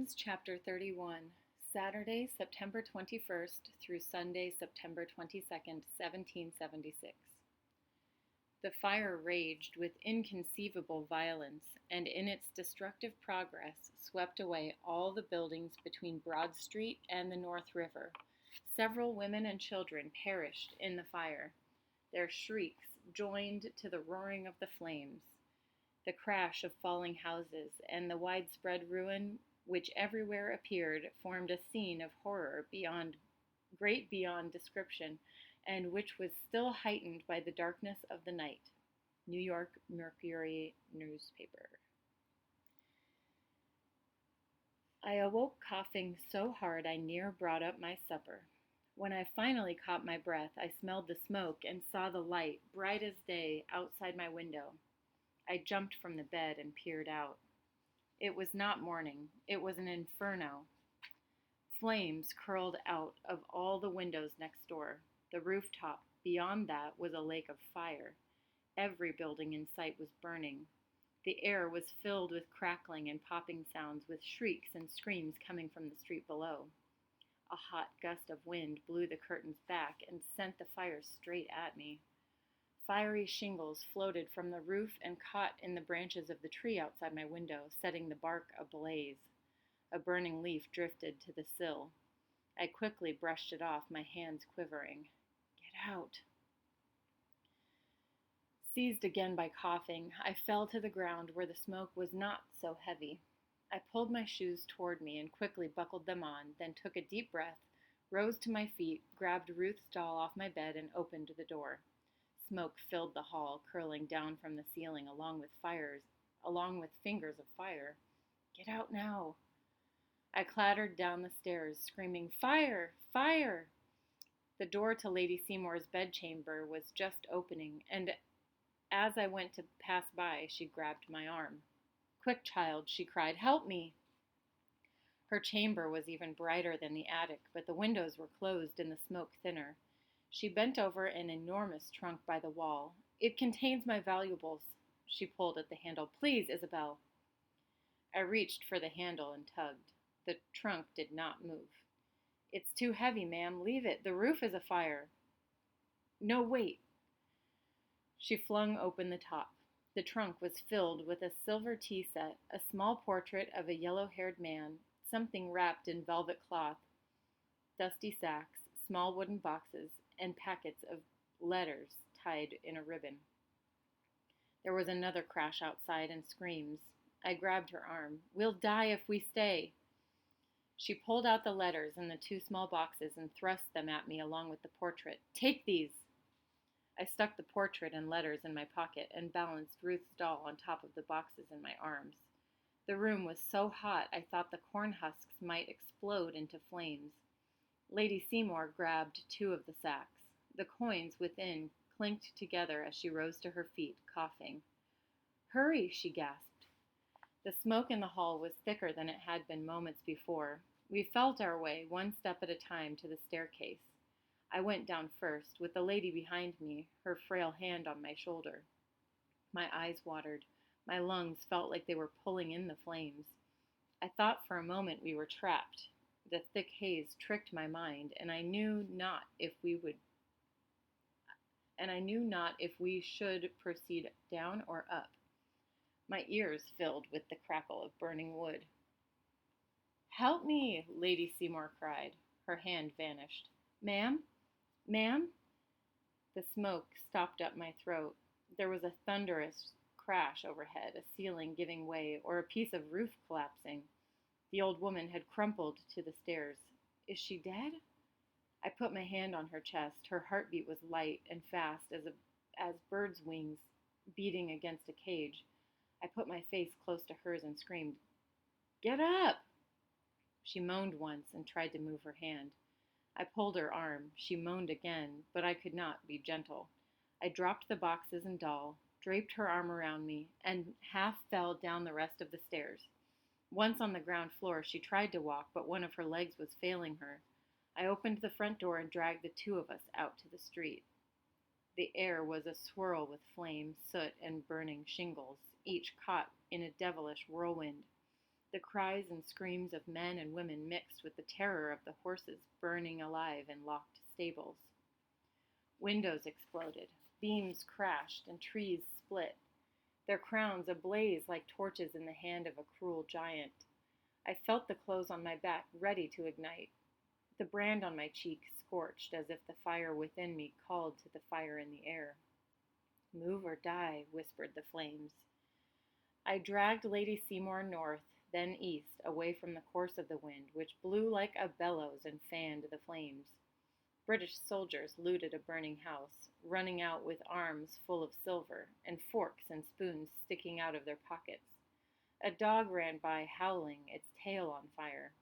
Chapter 31, Saturday, September 21st through Sunday, September 22nd, 1776. The fire raged with inconceivable violence, and in its destructive progress swept away all the buildings between Broad Street and the North River. Several women and children perished in the fire. Their shrieks joined to the roaring of the flames. The crash of falling houses and the widespread ruin which everywhere appeared formed a scene of horror beyond description, and which was still heightened by the darkness of the night. New York Mercury newspaper. I awoke coughing so hard I near brought up my supper. When I finally caught my breath, I smelled the smoke and saw the light, bright as day, outside my window. I jumped from the bed and peered out. It was not morning. It was an inferno. Flames curled out of all the windows next door. The rooftop beyond that was a lake of fire. Every building in sight was burning. The air was filled with crackling and popping sounds, with shrieks and screams coming from the street below. A hot gust of wind blew the curtains back and sent the fire straight at me. Fiery shingles floated from the roof and caught in the branches of the tree outside my window, setting the bark ablaze. A burning leaf drifted to the sill. I quickly brushed it off, my hands quivering. Get out. Seized again by coughing, I fell to the ground where the smoke was not so heavy. I pulled my shoes toward me and quickly buckled them on, then took a deep breath, rose to my feet, grabbed Ruth's doll off my bed, and opened the door. Smoke filled the hall, curling down from the ceiling along with fingers of fire. Get out now. I clattered down the stairs, screaming, Fire! Fire! The door to Lady Seymour's bedchamber was just opening, and as I went to pass by, she grabbed my arm. Quick, child, she cried, help me! Her chamber was even brighter than the attic, but the windows were closed and the smoke thinner. She bent over an enormous trunk by the wall. It contains my valuables. She pulled at the handle. Please, Isabel. I reached for the handle and tugged. The trunk did not move. It's too heavy, ma'am. Leave it. The roof is afire. No, wait. She flung open the top. The trunk was filled with a silver tea set, a small portrait of a yellow-haired man, something wrapped in velvet cloth, dusty sacks, small wooden boxes, and packets of letters tied in a ribbon. There was another crash outside and screams. I grabbed her arm. We'll die if we stay. She pulled out the letters and the two small boxes and thrust them at me along with the portrait. Take these! I stuck the portrait and letters in my pocket and balanced Ruth's doll on top of the boxes in my arms. The room was so hot I thought the corn husks might explode into flames. Lady Seymour grabbed two of the sacks. The coins within clinked together as she rose to her feet, coughing. Hurry, she gasped. The smoke in the hall was thicker than it had been moments before. We felt our way, one step at a time, to the staircase. I went down first, with the lady behind me, her frail hand on my shoulder. My eyes watered. My lungs felt like they were pulling in the flames. I thought for a moment we were trapped. The thick haze tricked my mind, and I knew not if we should proceed down or up. My ears filled with the crackle of burning wood. Help me, Lady Seymour cried. Her hand vanished. Ma'am? Ma'am? The smoke stopped up my throat. There was a thunderous crash overhead, a ceiling giving way, or a piece of roof collapsing. The old woman had crumpled to the stairs. Is she dead? I put my hand on her chest. Her heartbeat was light and fast as birds' wings beating against a cage. I put my face close to hers and screamed, Get up! She moaned once and tried to move her hand. I pulled her arm. She moaned again, but I could not be gentle. I dropped the boxes and doll, draped her arm around me, and half fell down the rest of the stairs. Once on the ground floor, she tried to walk, but one of her legs was failing her. I opened the front door and dragged the two of us out to the street. The air was a swirl with flame, soot, and burning shingles, each caught in a devilish whirlwind. The cries and screams of men and women mixed with the terror of the horses burning alive in locked stables. Windows exploded, beams crashed, and trees split, their crowns ablaze like torches in the hand of a cruel giant. I felt the clothes on my back ready to ignite, the brand on my cheek scorched as if the fire within me called to the fire in the air. Move or die, whispered the flames. I dragged Lady Seymour north, then east, away from the course of the wind, which blew like a bellows and fanned the flames. British soldiers looted a burning house, running out with arms full of silver, and forks and spoons sticking out of their pockets. A dog ran by, howling, its tail on fire.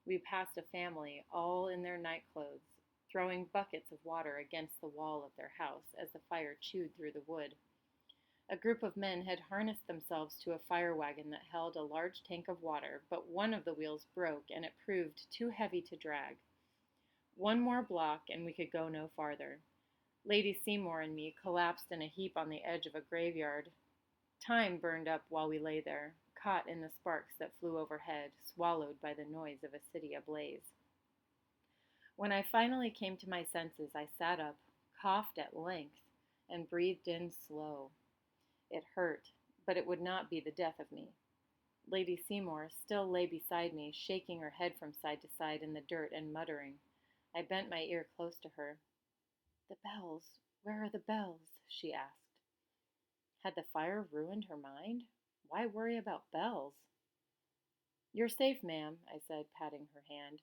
We passed a family, all in their nightclothes, throwing buckets of water against the wall of their house as the fire chewed through the wood. A group of men had harnessed themselves to a fire wagon that held a large tank of water, but one of the wheels broke and it proved too heavy to drag. One more block and we could go no farther. Lady Seymour and me collapsed in a heap on the edge of a graveyard. Time burned up while we lay there, caught in the sparks that flew overhead, swallowed by the noise of a city ablaze. When I finally came to my senses, I sat up, coughed at length, and breathed in slow. It hurt, but it would not be the death of me. Lady Seymour still lay beside me, shaking her head from side to side in the dirt and muttering. I bent my ear close to her. "The bells, where are the bells?" she asked. Had the fire ruined her mind? Why worry about bells? "You're safe, ma'am," I said, patting her hand.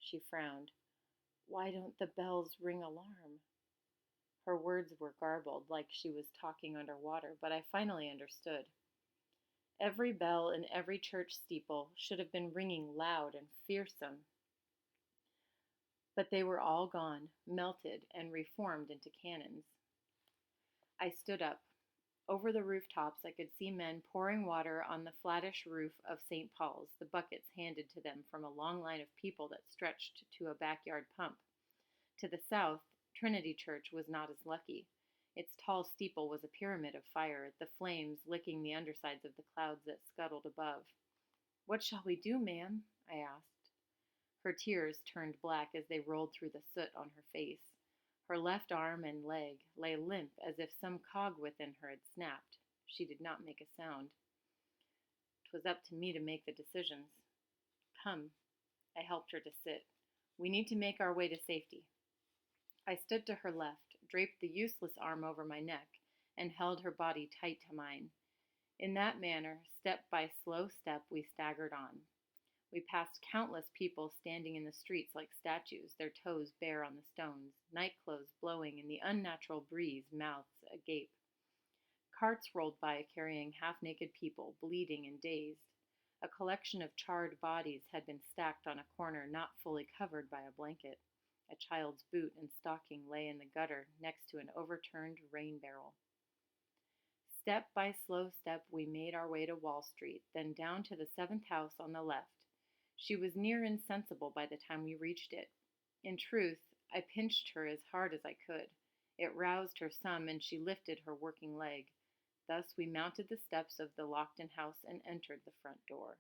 She frowned. "Why don't the bells ring alarm?" Her words were garbled, like she was talking underwater, but I finally understood. Every bell in every church steeple should have been ringing loud and fearsome. But they were all gone, melted, and reformed into cannons. I stood up. Over the rooftops, I could see men pouring water on the flattish roof of St. Paul's, the buckets handed to them from a long line of people that stretched to a backyard pump. To the south, Trinity Church was not as lucky. Its tall steeple was a pyramid of fire, the flames licking the undersides of the clouds that scuttled above. "What shall we do, ma'am?" I asked. Her tears turned black as they rolled through the soot on her face. Her left arm and leg lay limp as if some cog within her had snapped. She did not make a sound. 'Twas up to me to make the decisions. "Come." I helped her to sit. "We need to make our way to safety." I stood to her left, draped the useless arm over my neck, and held her body tight to mine. In that manner, step by slow step, we staggered on. We passed countless people standing in the streets like statues, their toes bare on the stones, nightclothes blowing in the unnatural breeze, mouths agape. Carts rolled by carrying half-naked people, bleeding and dazed. A collection of charred bodies had been stacked on a corner not fully covered by a blanket. A child's boot and stocking lay in the gutter next to an overturned rain barrel. Step by slow step, we made our way to Wall Street, then down to the 7th house on the left. She was near insensible by the time we reached it. In truth, I pinched her as hard as I could. It roused her some, and she lifted her working leg. Thus we mounted the steps of the Lockton house and entered the front door.